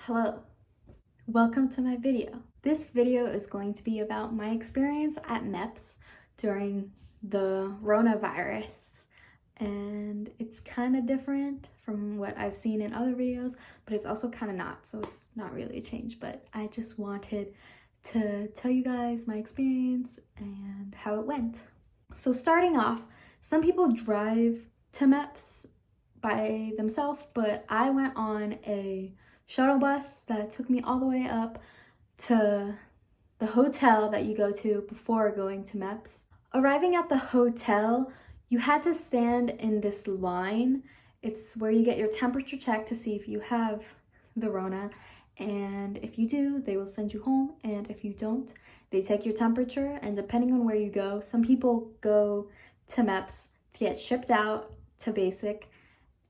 Hello, welcome to my video. This video is going to be about my experience at Meps during the coronavirus, and it's kind of different from what I've seen in other videos, but it's also kind of not, so it's not really a change, but I just wanted to tell you guys my experience and how it went. So starting off, some people drive to Meps by themselves, but I went on a shuttle bus that took me all the way up to the hotel that you go to before going to Meps. Arriving at the hotel, you had to stand in this line. It's where you get your temperature checked to see if you have the Rona, and if you do, they will send you home, and if you don't, they take your temperature, and depending on where you go, some people go to Meps to get shipped out to basic,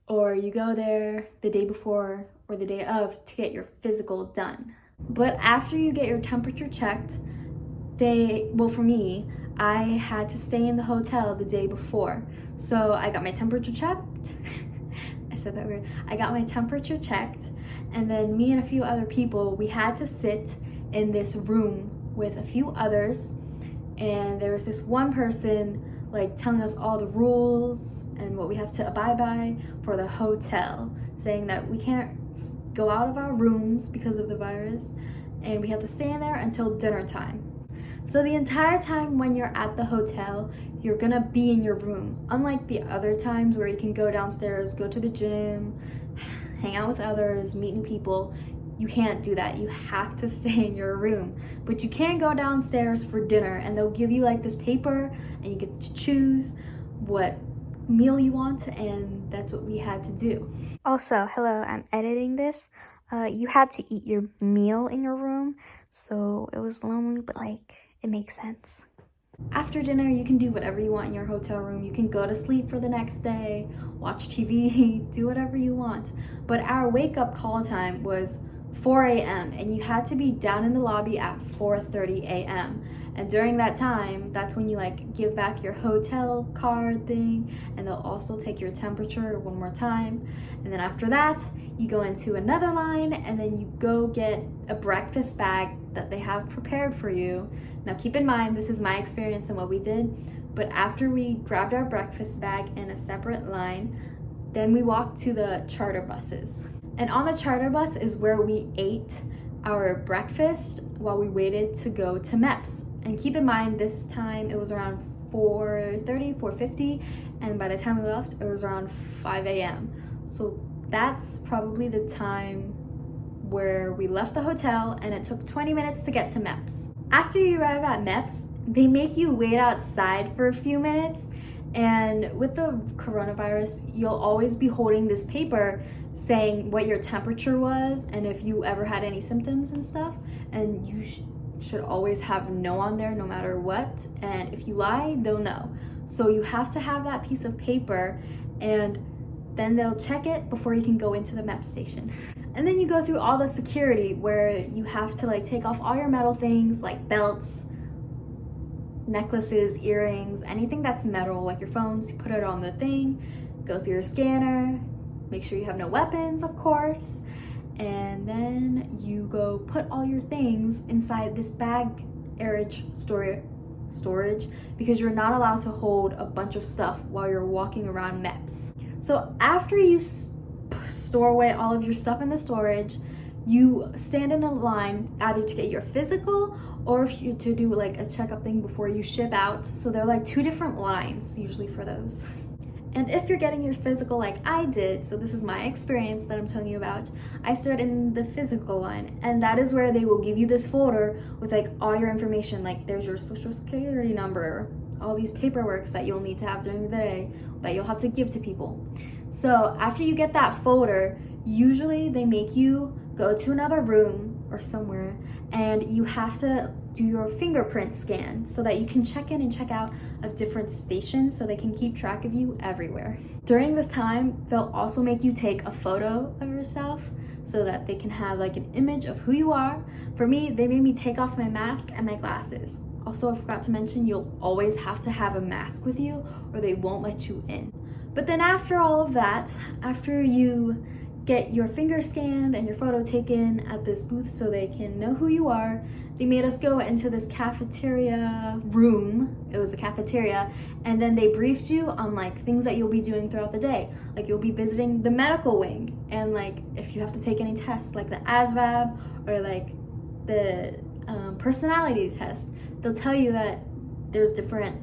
or you go there the day before or the day of to get your physical done. But after you get your temperature checked, for me, I had to stay in the hotel the day before. So I got my temperature checked. I said that weird. I got my temperature checked, and then me and a few other people, we had to sit in this room with a few others, and there was this one person like telling us all the rules and what we have to abide by for the hotel, saying that we can't go out of our rooms because of the virus, and we have to stay in there until dinner time. So the entire time when you're at the hotel, you're gonna be in your room. Unlike the other times where you can go downstairs, go to the gym, hang out with others, meet new people, you can't do that. You have to stay in your room. But you can go downstairs for dinner, and they'll give you like this paper, and you get to choose what meal you want, and that's what we had to do. Also, hello, I'm editing this. You had to eat your meal in your room, so it was lonely, but it makes sense. After dinner, you can do whatever you want in your hotel room. You can go to sleep for the next day, watch TV, do whatever you want. But our wake-up call time was 4 a.m. and you had to be down in the lobby at 4:30 a.m. And during that time, that's when you give back your hotel card thing, and they'll also take your temperature one more time. And then after that, you go into another line, and then you go get a breakfast bag that they have prepared for you. Now keep in mind, this is my experience and what we did, but after we grabbed our breakfast bag in a separate line, then we walked to the charter buses. And on the charter bus is where we ate our breakfast while we waited to go to Meps. And keep in mind, this time it was around 4:30, 4:50, and by the time we left, it was around 5 a.m. So that's probably the time where we left the hotel, and it took 20 minutes to get to Meps. After you arrive at Meps, they make you wait outside for a few minutes, and with the coronavirus, you'll always be holding this paper saying what your temperature was and if you ever had any symptoms and stuff, and you should always have no on there no matter what, and if you lie, they'll know. So you have to have that piece of paper, and then they'll check it before you can go into the Meps station. And then you go through all the security where you have to take off all your metal things like belts, necklaces, earrings, anything that's metal, like your phones, you put it on the thing, go through your scanner, make sure you have no weapons, of course, and then you go put all your things inside this baggage storage, because you're not allowed to hold a bunch of stuff while you're walking around Meps. So after you store away all of your stuff in the storage, you stand in a line either to get your physical or if you to do a checkup thing before you ship out. So there are two different lines usually for those. And if you're getting your physical like I did, so this is my experience that I'm telling you about, I stood in the physical line, and that is where they will give you this folder with all your information, there's your social security number, all these paperworks that you'll need to have during the day that you'll have to give to people. So after you get that folder, usually they make you go to another room or somewhere, and you have to do your fingerprint scan so that you can check in and check out of different stations so they can keep track of you everywhere. During this time, they'll also make you take a photo of yourself so that they can have an image of who you are. For me, they made me take off my mask and my glasses. Also, I forgot to mention, you'll always have to have a mask with you or they won't let you in. But then after all of that, after you get your finger scanned and your photo taken at this booth so they can know who you are. They made us go into this cafeteria room. It was a cafeteria, and then they briefed you on like things that you'll be doing throughout the day. Like you'll be visiting the medical wing, and like if you have to take any tests like the ASVAB or like the personality test, they'll tell you that there's different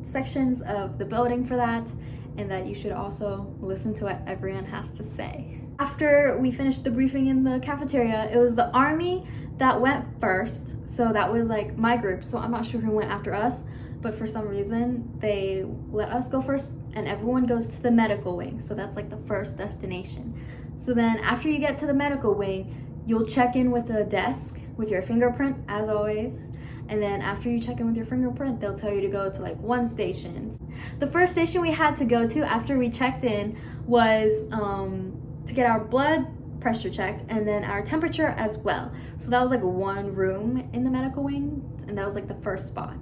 sections of the building for that, and that you should also listen to what everyone has to say. After we finished the briefing in the cafeteria, it was the army that went first, so that was like my group, so I'm not sure who went after us, but for some reason they let us go first, and everyone goes to the medical wing, so that's like the first destination. So then after you get to the medical wing, you'll check in with a desk with your fingerprint as always, and then after you check in with your fingerprint, they'll tell you to go to like one station. The first station we had to go to after we checked in was to get our blood pressure checked and then our temperature as well. So that was like one room in the medical wing, and that was like the first spot.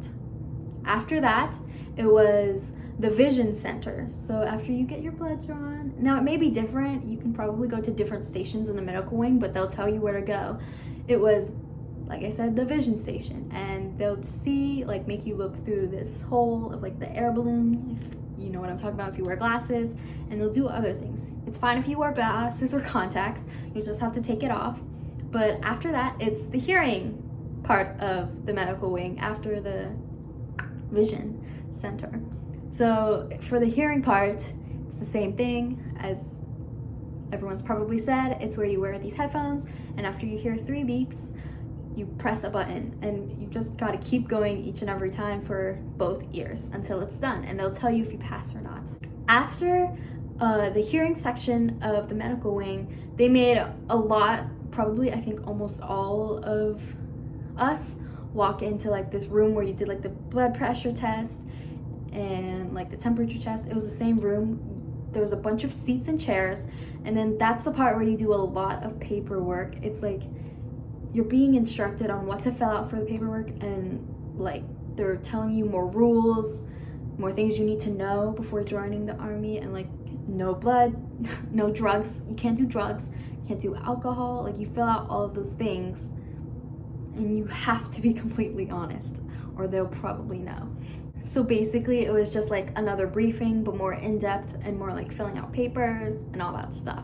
After that, it was the vision center. So after you get your blood drawn, now it may be different, you can probably go to different stations in the medical wing, but they'll tell you where to go. It was, like I said, the vision station, and they'll see, like, make you look through this hole of like the air balloon, if you know what I'm talking about, if you wear glasses, and they'll do other things. It's fine if you wear glasses or contacts, you just have to take it off. But after that, it's the hearing part of the medical wing after the vision center. So for the hearing part, it's the same thing as everyone's probably said. It's where you wear these headphones, and after you hear 3 beeps, you press a button, and you just gotta keep going each and every time for both ears until it's done, and they'll tell you if you pass or not. After the hearing section of the medical wing, they made a lot, probably I think almost all of us, walk into like this room where you did like the blood pressure test and like the temperature test. It was the same room. There was a bunch of seats and chairs, and then that's the part where you do a lot of paperwork. It's like you're being instructed on what to fill out for the paperwork, and like they're telling you more rules, more things you need to know before joining the army, and like no blood, no drugs, you can't do drugs, you can't do alcohol, like you fill out all of those things, and you have to be completely honest or they'll probably know. So basically it was just like another briefing, but more in-depth and more like filling out papers and all that stuff.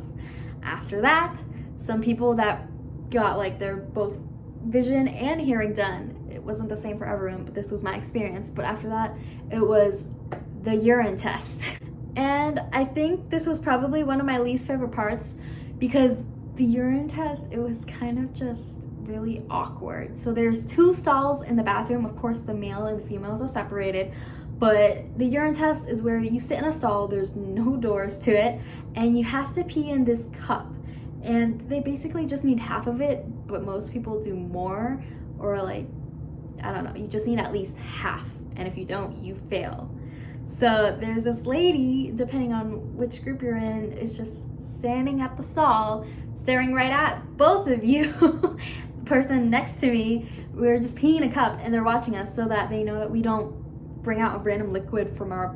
After that, some people that got like their both vision and hearing done, it wasn't the same for everyone, but this was my experience. But after that, it was the urine test. And I think this was probably one of my least favorite parts, because the urine test, it was kind of just really awkward. So there's 2 stalls in the bathroom. Of course, the male and the females are separated, but the urine test is where you sit in a stall, there's no doors to it, and you have to pee in this cup. And they basically just need half of it, but most people do more, or like, I don't know, you just need at least half. And if you don't, you fail. So there's this lady, depending on which group you're in, is just standing at the stall, staring right at both of you. The person next to me, we're just peeing in a cup, and they're watching us so that they know that we don't bring out a random liquid from our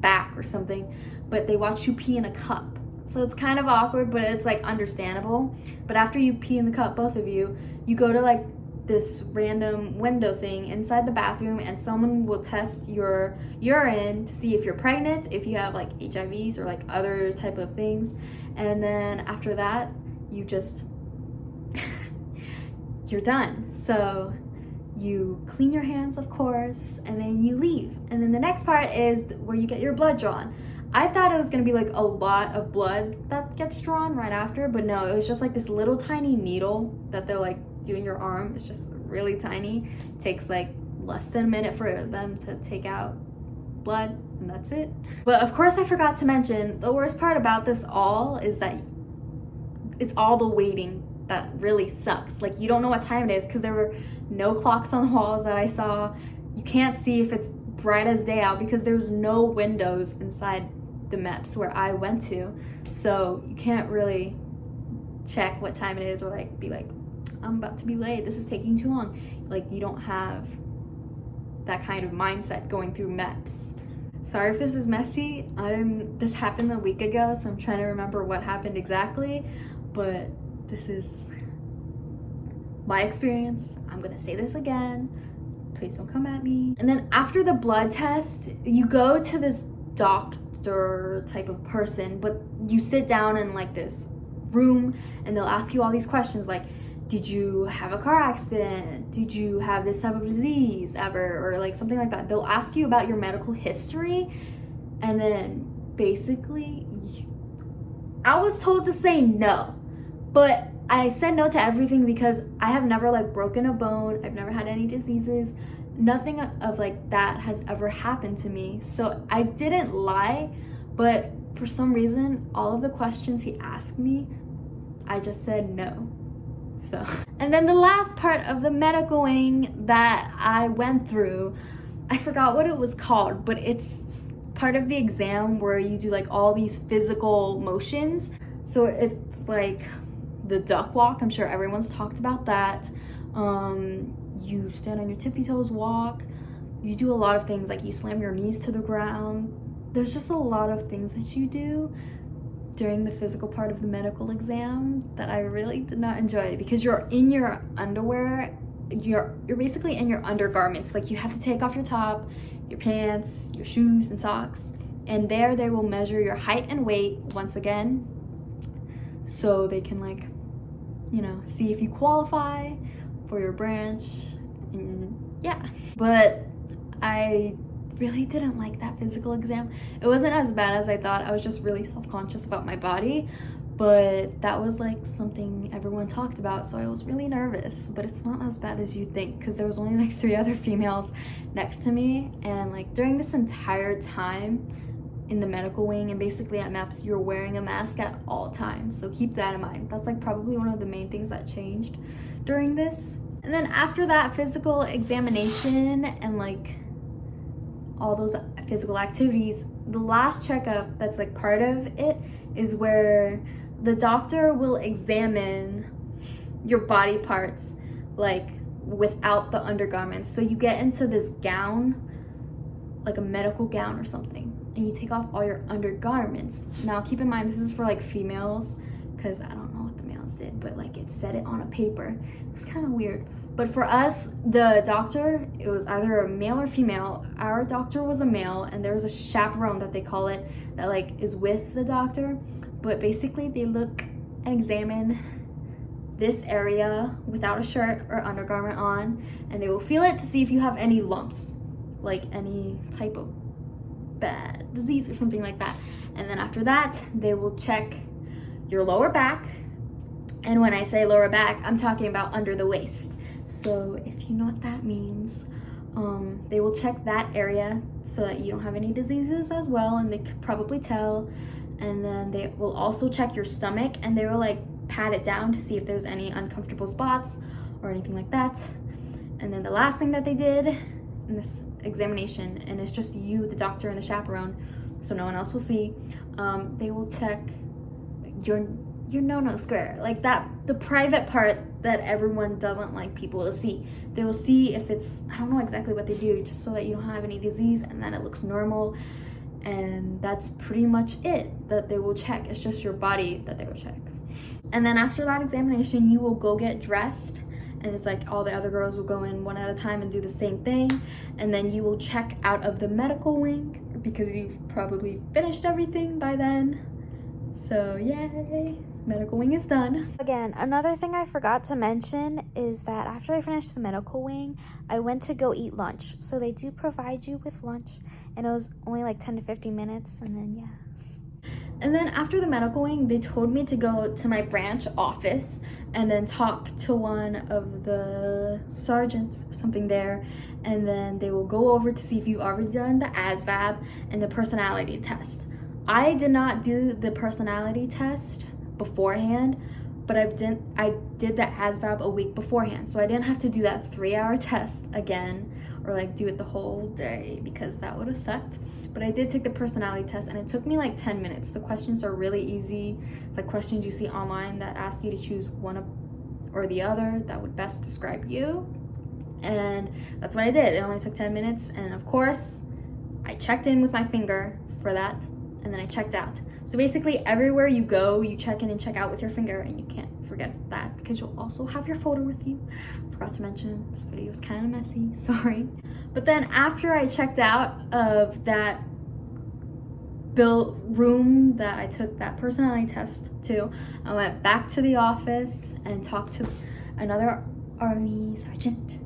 back or something, but they watch you pee in a cup. So it's kind of awkward, but it's like understandable. But after you pee in the cup, both of you, you go to like this random window thing inside the bathroom, and someone will test your urine to see if you're pregnant, if you have like HIVs or like other type of things. And then after that, you just you're done. So you clean your hands, of course, and then you leave. And then the next part is where you get your blood drawn. I thought it was gonna be like a lot of blood that gets drawn right after, but no, it was just like this little tiny needle that they're like do in your arm. It's just really tiny. It takes like less than a minute for them to take out blood, and that's it. But of course I forgot to mention, the worst part about this all is that it's all the waiting that really sucks. Like, you don't know what time it is because there were no clocks on the walls that I saw. You can't see if it's bright as day out because there's no windows inside the Meps where I went to. So you can't really check what time it is or like be like, I'm about to be late, this is taking too long. Like, you don't have that kind of mindset going through Meps. Sorry if this is messy. This happened a week ago, so I'm trying to remember what happened exactly, but this is my experience. I'm gonna say this again. Please don't come at me. And then after the blood test, you go to this doctor type of person, but you sit down in like this room and they'll ask you all these questions like, did you have a car accident? Did you have this type of disease ever? Or like something like that. They'll ask you about your medical history, and then basically I was told to say no, but I said no to everything because I have never like broken a bone. I've never had any diseases. Nothing of like that has ever happened to me. So I didn't lie, but for some reason, all of the questions he asked me, I just said no. So, and then the last part of the medical wing that I went through, I forgot what it was called, but it's part of the exam where you do like all these physical motions. So it's like the duck walk. I'm sure everyone's talked about that. You stand on your tippy toes walk. You do a lot of things like you slam your knees to the ground. There's just a lot of things that you do during the physical part of the medical exam that I really did not enjoy, because you're in your underwear, you're basically in your undergarments. Like you have to take off your top, your pants, your shoes and socks, and there they will measure your height and weight once again, so they can like, you know, see if you qualify for your branch. And yeah, but I really didn't like that physical exam. It wasn't as bad as I thought. I was just really self-conscious about my body, but that was like something everyone talked about, so I was really nervous. But it's not as bad as you think, because there was only like 3 other females next to me, and like during this entire time in the medical wing and basically at Meps, you're wearing a mask at all times, so keep that in mind. That's like probably one of the main things that changed during this. And then after that physical examination and like all those physical activities, the last checkup that's like part of it is where the doctor will examine your body parts like without the undergarments. So you get into this gown, like a medical gown or something, and you take off all your undergarments. Now keep in mind this is for like females, because I don't know what the males did, but like it said it on a paper. It was kind of weird. But for us, the doctor, it was either a male or female. Our doctor was a male, and there was a chaperone that they call it that like is with the doctor. But basically they look and examine this area without a shirt or undergarment on, and they will feel it to see if you have any lumps, like any type of bad disease or something like that. And then after that, they will check your lower back. And when I say lower back, I'm talking about under the waist. So if you know what that means, they will check that area so that you don't have any diseases as well, and they could probably tell. And then they will also check your stomach, and they will like pat it down to see if there's any uncomfortable spots or anything like that. And then the last thing that they did in this examination, and it's just you, the doctor, and the chaperone, so no one else will see, they will check your no square, like that, the private part that everyone doesn't like people to see. They will see if it's, I don't know exactly what they do, just so that you don't have any disease and then it looks normal. And that's pretty much it that they will check. It's just your body that they will check. And then after that examination, you will go get dressed, and it's like all the other girls will go in one at a time and do the same thing, and then you will check out of the medical wing because you've probably finished everything by then. So yay, medical wing is done. Again, another thing I forgot to mention is that after I finished the medical wing, I went to go eat lunch. So they do provide you with lunch, and it was only like 10 to 15 minutes, and then yeah. And then after the medical wing, they told me to go to my branch office and then talk to one of the sergeants or something there, and then they will go over to see if you've already done the ASVAB and the personality test. I did not do the personality test beforehand, but I did the ASVAB a week beforehand, so I didn't have to do that 3-hour test again or like do it the whole day, because that would have sucked. But I did take the personality test, and it took me like 10 minutes. The questions are really easy. It's like questions you see online that ask you to choose one or the other that would best describe you. And that's what I did. It only took 10 minutes, and of course I checked in with my finger for that, and then I checked out. So basically everywhere you go, you check in and check out with your finger, and you can't forget that because you'll also have your photo with you. Forgot to mention, this video is kind of messy, sorry. But then after I checked out of that room that I took that personality test to, I went back to the office and talked to another army sergeant.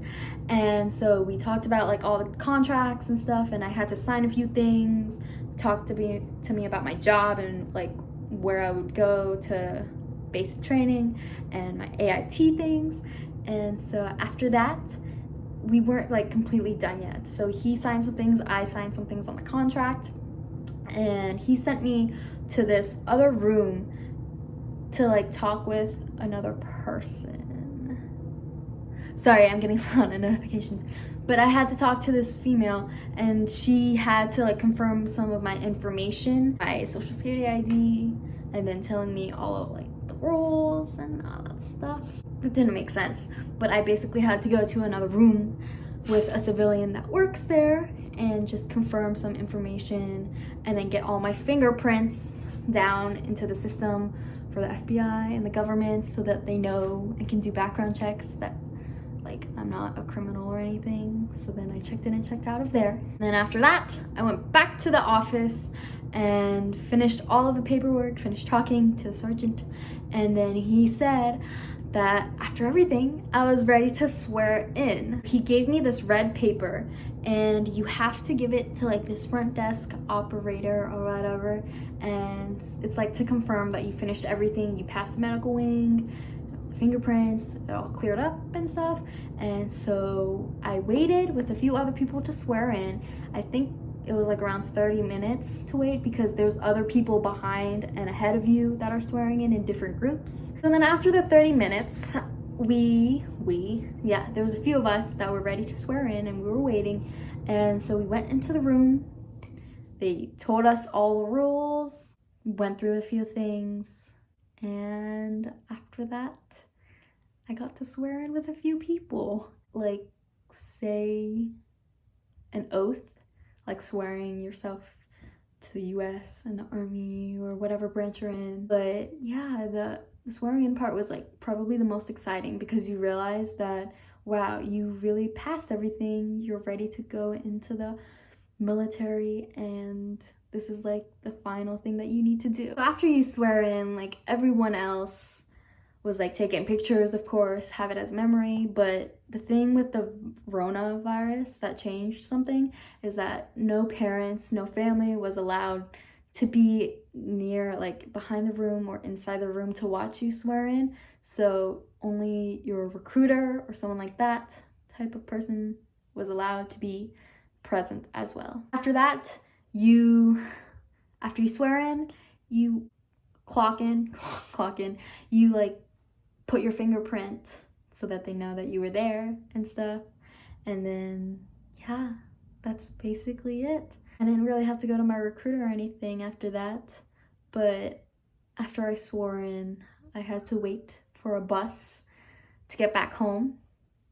And so we talked about like all the contracts and stuff, and I had to sign a few things, talk to me about my job and like where I would go to basic training and my AIT things. And so after that, we weren't like completely done yet. So he signed some things, I signed some things on the contract, and he sent me to this other room to like talk with another person. Sorry, I'm getting a lot of notifications. But I had to talk to this female, and she had to like confirm some of my information, my social security ID, and then telling me all of like the rules and all that stuff. It didn't make sense, but I basically had to go to another room with a civilian that works there and just confirm some information and then get all my fingerprints down into the system for the FBI and the government so that they know and can do background checks that like I'm not a criminal or anything. So then I checked in and checked out of there. And then after that, I went back to the office and finished all of the paperwork, finished talking to the sergeant, and then he said that after everything, I was ready to swear in. He gave me this red paper, and you have to give it to like this front desk operator or whatever, and it's like to confirm that you finished everything, you passed the medical wing, fingerprints, it all cleared up and stuff. And so I waited with a few other people to swear in. I think it was like around 30 minutes to wait because there's other people behind and ahead of you that are swearing in different groups. And then after the 30 minutes, there was a few of us that were ready to swear in and we were waiting. And so we went into the room. They told us all the rules, went through a few things, and after that, I got to swear in with a few people, like say an oath, like swearing yourself to the US and the army or whatever branch you're in. But yeah, the swearing in part was like probably the most exciting because you realize that, wow, you really passed everything. You're ready to go into the military, and this is like the final thing that you need to do. So after you swear in, like everyone else was like taking pictures, of course, have it as memory. But the thing with the coronavirus that changed something is that no parents, no family was allowed to be near, like behind the room or inside the room to watch you swear in. So only your recruiter or someone like that type of person was allowed to be present as well. After that, after you swear in, you clock in, you like put your fingerprint so that they know that you were there and stuff. And then, yeah, that's basically it. I didn't really have to go to my recruiter or anything after that, but after I swore in, I had to wait for a bus to get back home.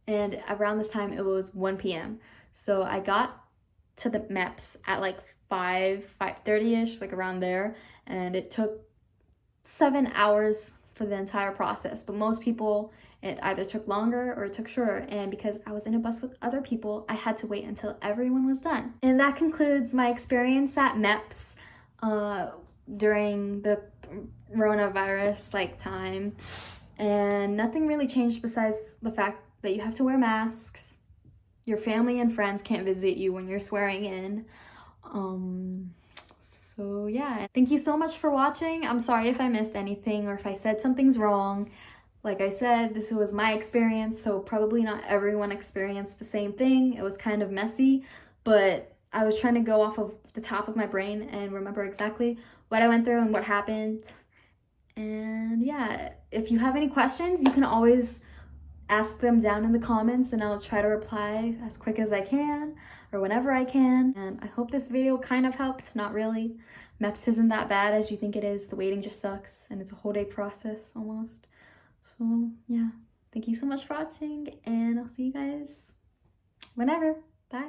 And around this time, it was 1 p.m. So I got to the Meps at like 5:30ish, like around there, and it took 7 hours for the entire process. But most people, it either took longer or it took shorter. And because I was in a bus with other people, I had to wait until everyone was done. And that concludes my experience at Meps during the coronavirus like time. And nothing really changed besides the fact that you have to wear masks. Your family and friends can't visit you when you're swearing in. So yeah, thank you so much for watching. I'm sorry if I missed anything or if I said something's wrong. Like I said, this was my experience, so probably not everyone experienced the same thing. It was kind of messy, but I was trying to go off of the top of my brain and remember exactly what I went through and what happened. And yeah, if you have any questions, you can always ask them down in the comments and I'll try to reply as quick as I can or whenever I can. And I hope this video kind of helped. Not really. Meps isn't that bad as you think it is. The waiting just sucks and it's a whole day process almost. So yeah, thank you so much for watching and I'll see you guys whenever. Bye.